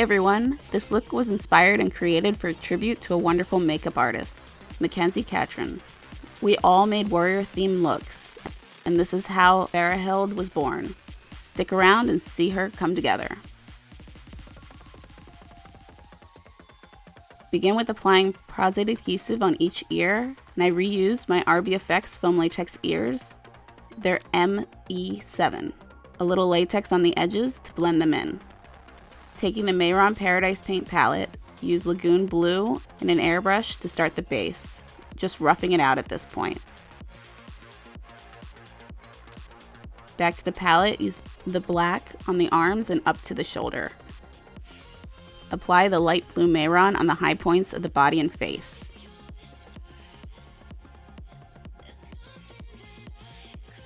everyone, this look was inspired and created for a tribute to a wonderful makeup artist, Mackenzie Catron. We all made warrior-themed looks, and this is how Farah was born. Stick around and see her come together. Begin with applying prosthetic adhesive on each ear, and I reused my RBFX foam latex ears. They're ME7. A little latex on the edges to blend them in. Taking the Mehron Paradise Paint palette, use Lagoon Blue and an airbrush to start the base, just roughing it out at this point. Back to the palette, use the black on the arms and up to the shoulder. Apply the light blue Mehron on the high points of the body and face.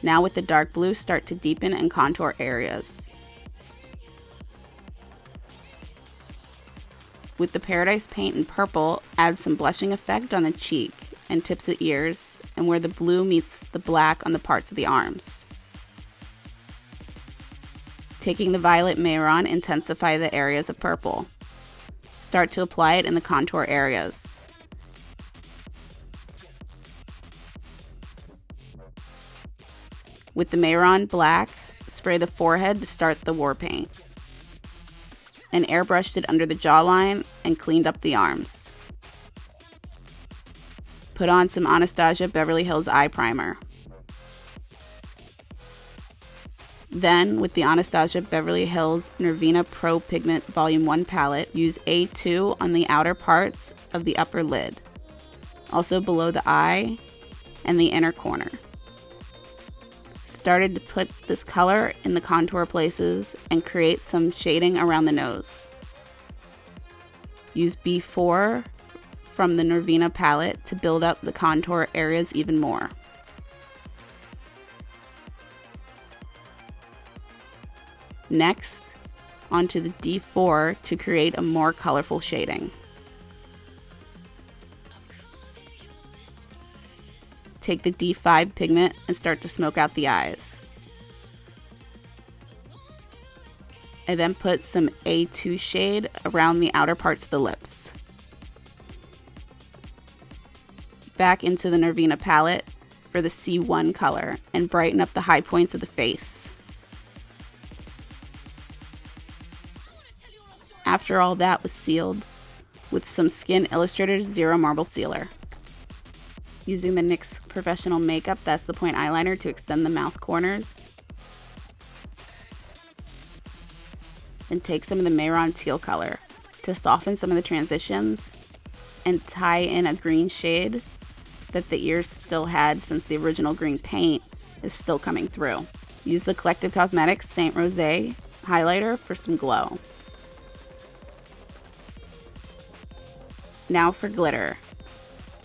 Now with the dark blue, start to deepen and contour areas. With the Paradise Paint in purple, add some blushing effect on the cheek and tips of ears, and where the blue meets the black on the parts of the arms. Taking the violet Mehron, intensify the areas of purple. Start to apply it in the contour areas. With the Mehron black, spray the forehead to start the war paint. And airbrushed it under the jawline and cleaned up the arms. Put on some Anastasia Beverly Hills eye primer. Then, with the Anastasia Beverly Hills Norvina Pro Pigment Volume 1 palette, use A2 on the outer parts of the upper lid, also below the eye and the inner corner. Started to put this color in the contour places and create some shading around the nose. Use B4 from the Norvina palette to build up the contour areas even more. Next, onto the D4 to create a more colorful shading. Take the D5 pigment and start to smoke out the eyes. I then put some A2 shade around the outer parts of the lips. Back into the Norvina palette for the C1 color and brighten up the high points of the face. After all that was sealed, with some Skin Illustrator Zero Marble Sealer. Using the NYX Professional Makeup That's the Point eyeliner to extend the mouth corners. And take some of the Mehron Teal color to soften some of the transitions and tie in a green shade that the ears still had since the original green paint is still coming through. Use the Collective Cosmetics Saint Rosé highlighter for some glow. Now for glitter.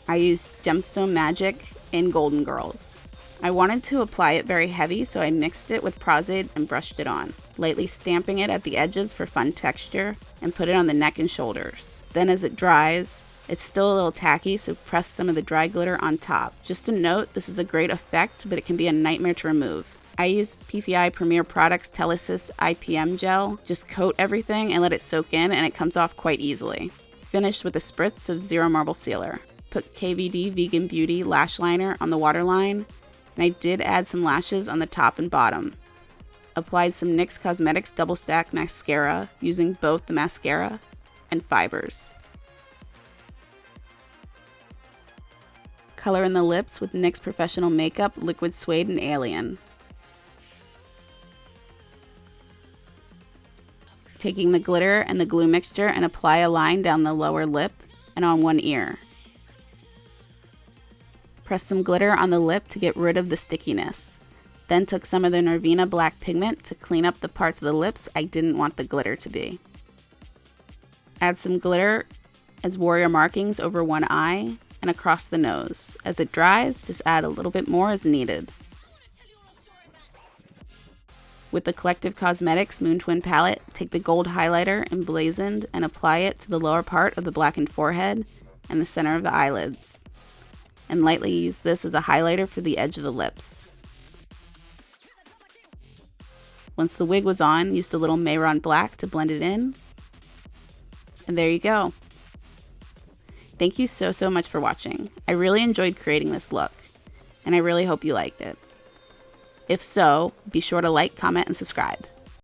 I used Gemstone Magic in Golden Girls. I wanted to apply it very heavy, so I mixed it with Prosthetics and brushed it on, lightly stamping it at the edges for fun texture, and put it on the neck and shoulders. Then as it dries, it's still a little tacky, so press some of the dry glitter on top. Just a note, this is a great effect, but it can be a nightmare to remove. I use PPI Premiere Products Telesis IPM gel. Just coat everything and let it soak in, and it comes off quite easily. Finished with a spritz of Zero Marble Sealer. Put KVD Vegan Beauty lash liner on the waterline, and I did add some lashes on the top and bottom. Applied some NYX Cosmetics Double Stack Mascara using both the mascara and fibers. Color in the lips with NYX Professional Makeup Liquid Suede and Alien. Taking the glitter and the glue mixture and apply a line down the lower lip and on one ear. Press some glitter on the lip to get rid of the stickiness. Then took some of the Norvina black pigment to clean up the parts of the lips I didn't want the glitter to be. Add some glitter as warrior markings over one eye and across the nose. As it dries, just add a little bit more as needed. With the Collective Cosmetics Moontwin Palette, take the gold highlighter Emblazoned and apply it to the lower part of the blackened forehead and the center of the eyelids. And lightly use this as a highlighter for the edge of the lips. Once the wig was on, used a little Mehron black to blend it in. And there you go. Thank you so much for watching. I really enjoyed creating this look, and I really hope you liked it. If so, be sure to like, comment, and subscribe.